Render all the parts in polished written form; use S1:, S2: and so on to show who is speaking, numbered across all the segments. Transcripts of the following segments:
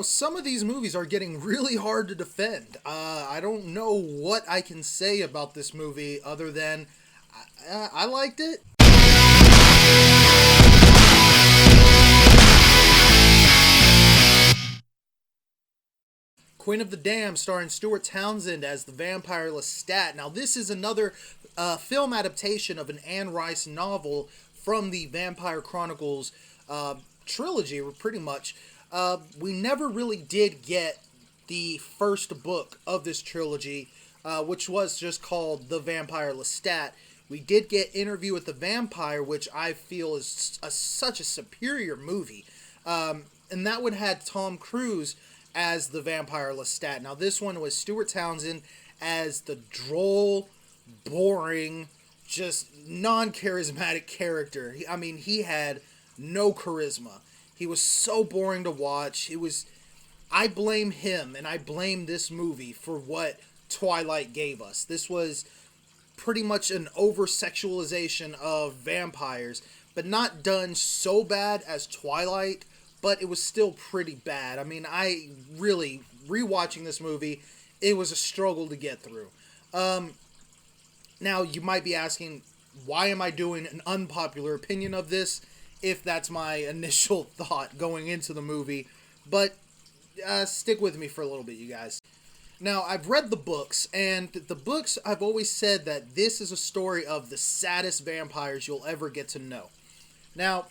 S1: Some of these movies are getting really hard to defend. I don't know what I can say about this movie other than I liked it. Queen of the Dam, starring Stuart Townsend as the vampire Lestat. Now, this is another film adaptation of an Anne Rice novel from the Vampire Chronicles trilogy, pretty much. We never really did get the first book of this trilogy, which was just called The Vampire Lestat. We did get Interview with the Vampire, which I feel is such a superior movie. And that one had Tom Cruise as the vampire Lestat. Now, this one was Stuart Townsend as the droll, boring, just non-charismatic character. He had no charisma. He was so boring to watch. I blame him, and I blame this movie for what Twilight gave us. This was pretty much an over-sexualization of vampires, but not done so bad as Twilight, but it was still pretty bad. I really, rewatching this movie, it was a struggle to get through. Now, you might be asking, why am I doing an unpopular opinion of this, if that's my initial thought going into the movie? But stick with me for a little bit, you guys. Now, I've read the books, and the books, I've always said that this is a story of the saddest vampires you'll ever get to know. Now,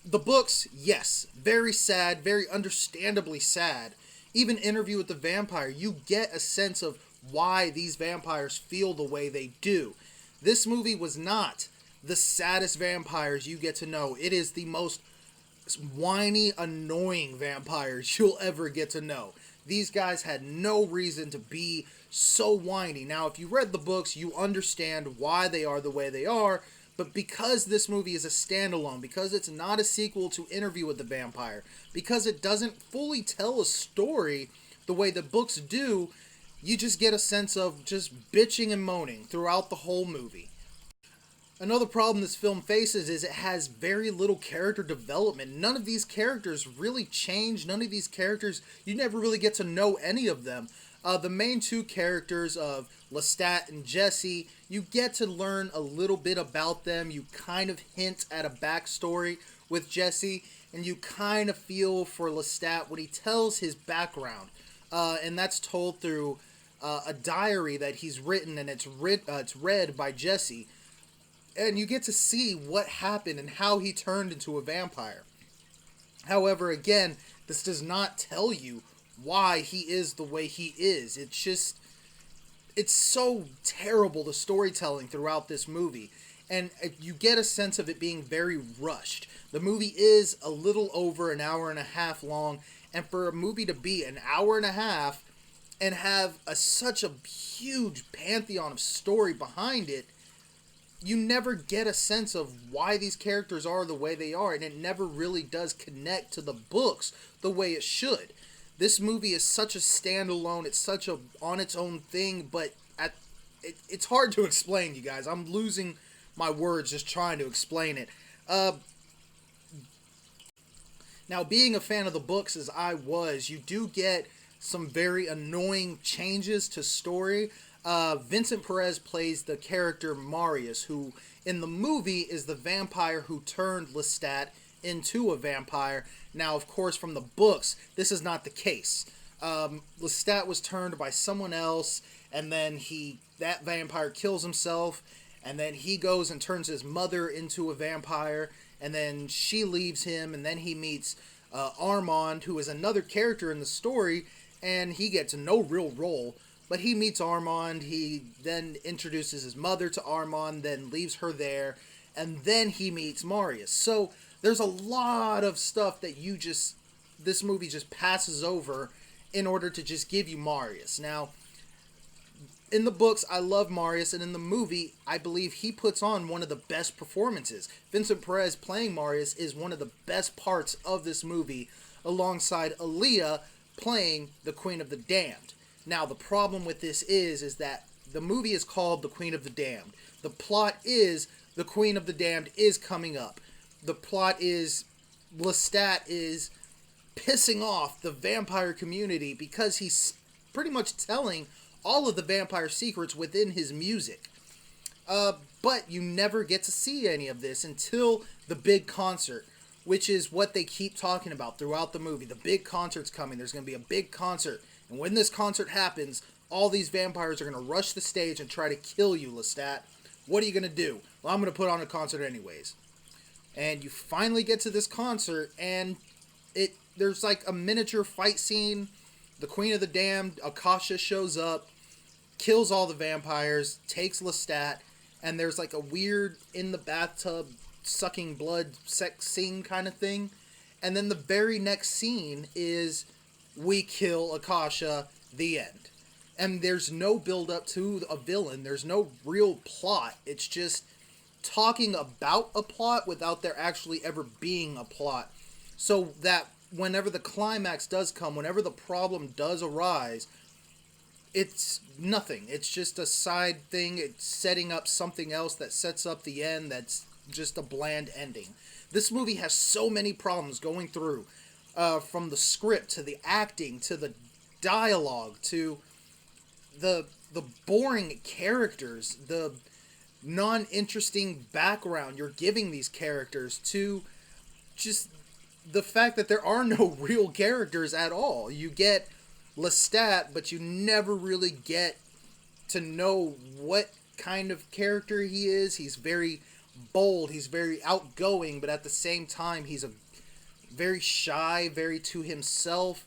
S1: the books, yes, very sad, very understandably sad. Even Interview with the Vampire, you get a sense of why these vampires feel the way they do. This movie was not the saddest vampires you get to know. It is the most whiny, annoying vampires you'll ever get to know. These guys had no reason to be so whiny. Now, if you read the books, you understand why they are the way they are. But because this movie is a standalone, because it's not a sequel to Interview with the Vampire, because it doesn't fully tell a story the way the books do, you just get a sense of just bitching and moaning throughout the whole movie. Another problem this film faces is it has very little character development. None of these characters really change. None of these characters, you never really get to know any of them. The main two characters of Lestat and Jesse, you get to learn a little bit about them. You kind of hint at a backstory with Jesse, and you kind of feel for Lestat when he tells his background. And that's told through a diary that he's written, and it's read by Jesse. And you get to see what happened and how he turned into a vampire. However, again, this does not tell you why he is the way he is. It's so terrible, the storytelling throughout this movie. And you get a sense of it being very rushed. The movie is a little over an hour and a half long. And for a movie to be an hour and a half and have such a huge pantheon of story behind it, you never get a sense of why these characters are the way they are. And it never really does connect to the books the way it should. This movie is such a standalone, it's such a on its own thing, but it's hard to explain, you guys. I'm losing my words just trying to explain it. Now, being a fan of the books as I was, you do get some very annoying changes to story. Vincent Perez plays the character Marius, who in the movie is the vampire who turned Lestat into a vampire. Now, of course, from the books, this is not the case. Lestat was turned by someone else, and then that vampire kills himself, and then he goes and turns his mother into a vampire, and then she leaves him, and then he meets Armand, who is another character in the story, and he gets no real role. But he meets Armand, he then introduces his mother to Armand, then leaves her there, and then he meets Marius. So there's a lot of stuff that this movie just passes over in order to just give you Marius. Now, in the books, I love Marius, and in the movie, I believe he puts on one of the best performances. Vincent Perez playing Marius is one of the best parts of this movie, alongside Aaliyah playing the Queen of the Damned. Now, the problem with this is that the movie is called The Queen of the Damned. The plot is the Queen of the Damned is coming up. The plot is Lestat is pissing off the vampire community because he's pretty much telling all of the vampire secrets within his music. But you never get to see any of this until the big concert, which is what they keep talking about throughout the movie. The big concert's coming. There's going to be a big concert. And when this concert happens, all these vampires are going to rush the stage and try to kill you, Lestat. What are you going to do? Well, I'm going to put on a concert anyways. And you finally get to this concert, and there's like a miniature fight scene. The Queen of the Damned, Akasha, shows up, kills all the vampires, takes Lestat, and there's like a weird in the bathtub sucking blood sex scene kind of thing. And then the very next scene is we kill Akasha, the end. And there's no build up to a villain. There's no real plot. It's just talking about a plot without there actually ever being a plot. So that whenever the climax does come, whenever the problem does arise, it's nothing. It's just a side thing. It's setting up something else that sets up the end that's just a bland ending. This movie has so many problems going through, from the script to the acting to the dialogue to the boring characters, the non-interesting background you're giving these characters, to just the fact that there are no real characters at all. You get Lestat, but you never really get to know what kind of character he is. He's very bold, he's very outgoing, but at the same time he's a very shy, very to himself.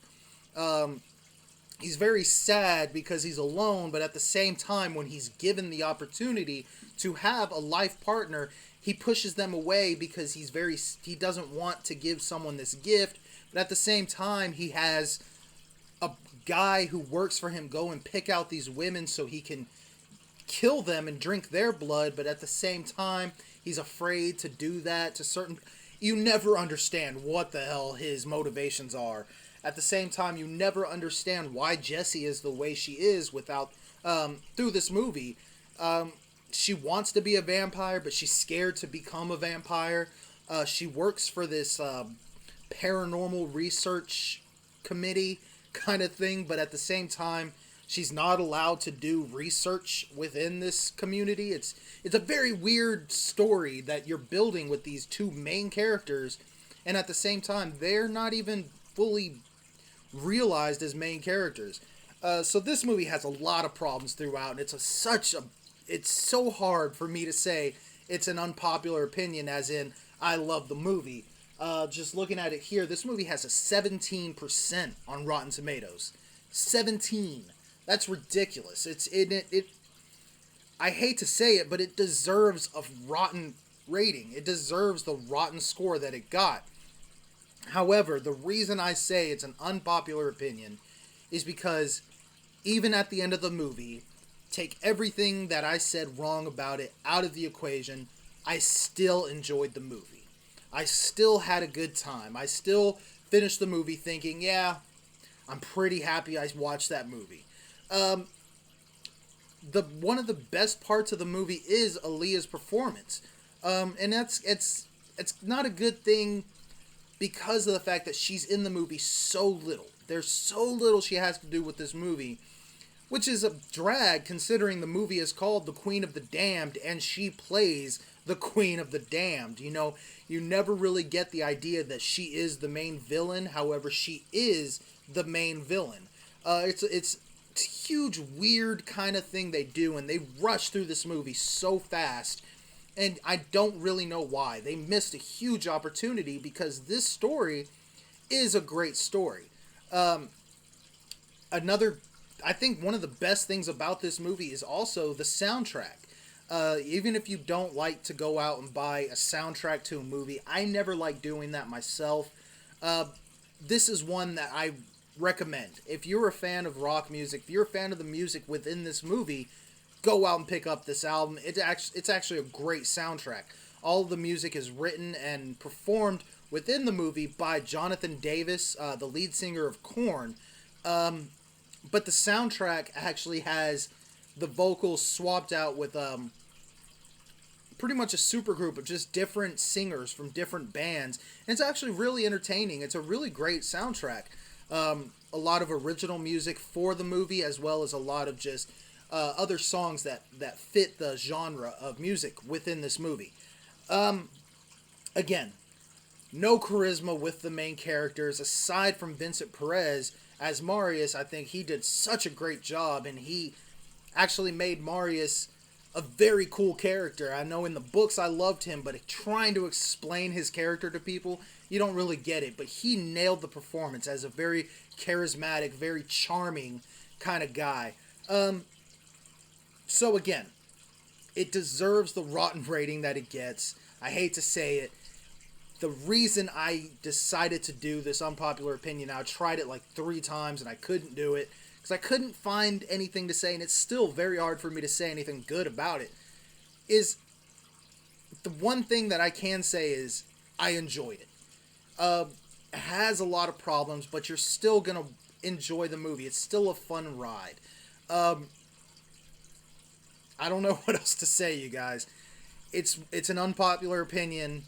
S1: He's very sad because he's alone, but at the same time, when he's given the opportunity to have a life partner, he pushes them away because he doesn't want to give someone this gift. But at the same time, he has a guy who works for him go and pick out these women so he can kill them and drink their blood. But at the same time, he's afraid to do that to certain... You never understand what the hell his motivations are. At the same time, you never understand why Jessie is the way she is through this movie. She wants to be a vampire, but she's scared to become a vampire. She works for this paranormal research committee kind of thing, but at the same time, she's not allowed to do research within this community. It's a very weird story that you're building with these two main characters, and at the same time, they're not even fully realized as main characters. So this movie has a lot of problems throughout, and it's so hard for me to say it's an unpopular opinion, as in I love the movie. Just looking at it here, this movie has a 17% on Rotten Tomatoes. 17. That's ridiculous. I hate to say it, but it deserves a rotten rating. It deserves the rotten score that it got. However, the reason I say it's an unpopular opinion is because even at the end of the movie, take everything that I said wrong about it out of the equation, I still enjoyed the movie. I still had a good time. I still finished the movie thinking, yeah, I'm pretty happy I watched that movie. One of the best parts of the movie is Aaliyah's performance. And it's not a good thing because of the fact that she's in the movie so little. There's so little she has to do with this movie, which is a drag considering the movie is called The Queen of the Damned and she plays the Queen of the Damned. You know, you never really get the idea that she is the main villain. However, she is the main villain. It's a huge, weird kind of thing they do, and they rush through this movie so fast. And I don't really know why. They missed a huge opportunity because this story is a great story. I think one of the best things about this movie is also the soundtrack. Even if you don't like to go out and buy a soundtrack to a movie, I never like doing that myself. This is one that I recommend. If you're a fan of rock music, if you're a fan of the music within this movie, go out and pick up this album. It's actually a great soundtrack. All of the music is written and performed within the movie by Jonathan Davis, the lead singer of Korn. But the soundtrack actually has the vocals swapped out with pretty much a super group of just different singers from different bands. And it's actually really entertaining. It's a really great soundtrack. A lot of original music for the movie, as well as a lot of just other songs that fit the genre of music within this movie. Again, no charisma with the main characters aside from Vincent Perez as Marius. I think he did such a great job, and he actually made Marius a very cool character. I know in the books I loved him, but trying to explain his character to people, you don't really get it. But he nailed the performance as a very charismatic, very charming kind of guy. So again, it deserves the rotten rating that it gets. I hate to say it. The reason I decided to do this unpopular opinion, I tried it like 3 times and I couldn't do it because I couldn't find anything to say, and it's still very hard for me to say anything good about it, is the one thing that I can say is I enjoyed it. It has a lot of problems, but you're still going to enjoy the movie. It's still a fun ride. I don't know what else to say, you guys. It's an unpopular opinion,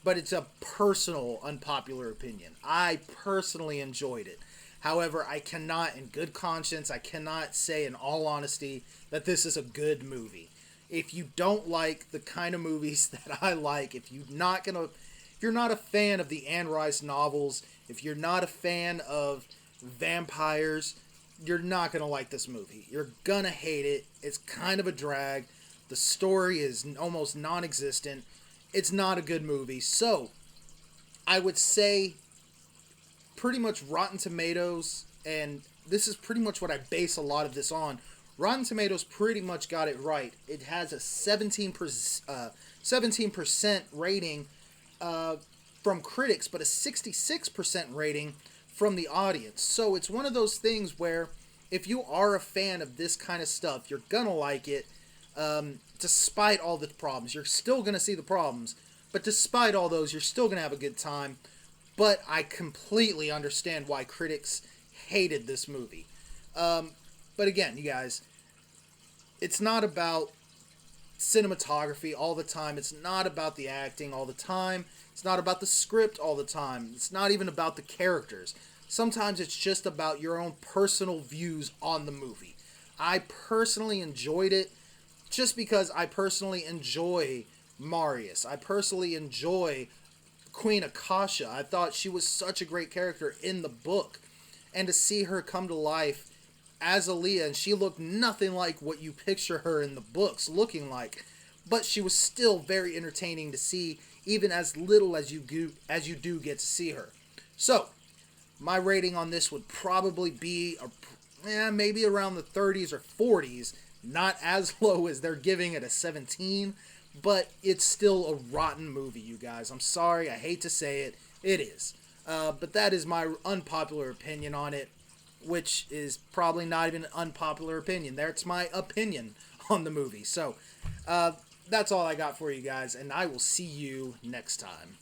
S1: but it's a personal unpopular opinion. I personally enjoyed it. However, I cannot, in good conscience, I cannot say in all honesty that this is a good movie. If you don't like the kind of movies that I like, if you're not a fan of the Anne Rice novels, if you're not a fan of vampires, you're not going to like this movie. You're going to hate it. It's kind of a drag. The story is almost non-existent. It's not a good movie. So, I would say pretty much Rotten Tomatoes, and this is pretty much what I base a lot of this on. Rotten Tomatoes pretty much got it right. It has a 17% rating from critics, but a 66% rating from the audience. So it's one of those things where if you are a fan of this kind of stuff, you're gonna like it. Despite all the problems, you're still gonna see the problems, but despite all those, you're still gonna have a good time. But I completely understand why critics hated this movie. But again, you guys, it's not about cinematography all the time. It's not about the acting all the time. It's not about the script all the time. It's not even about the characters. Sometimes it's just about your own personal views on the movie. I personally enjoyed it just because I personally enjoy Marius. I personally enjoy Queen Akasha. I thought she was such a great character in the book. And to see her come to life as Aaliyah, and she looked nothing like what you picture her in the books looking like, but she was still very entertaining to see, even as little as you do get to see her. So, my rating on this would probably be maybe around the 30s or 40s, not as low as they're giving it a 17, but it's still a rotten movie, you guys. I'm sorry, I hate to say it. It is. But that is my unpopular opinion on it, which is probably not even an unpopular opinion. That's my opinion on the movie. So, that's all I got for you guys, and I will see you next time.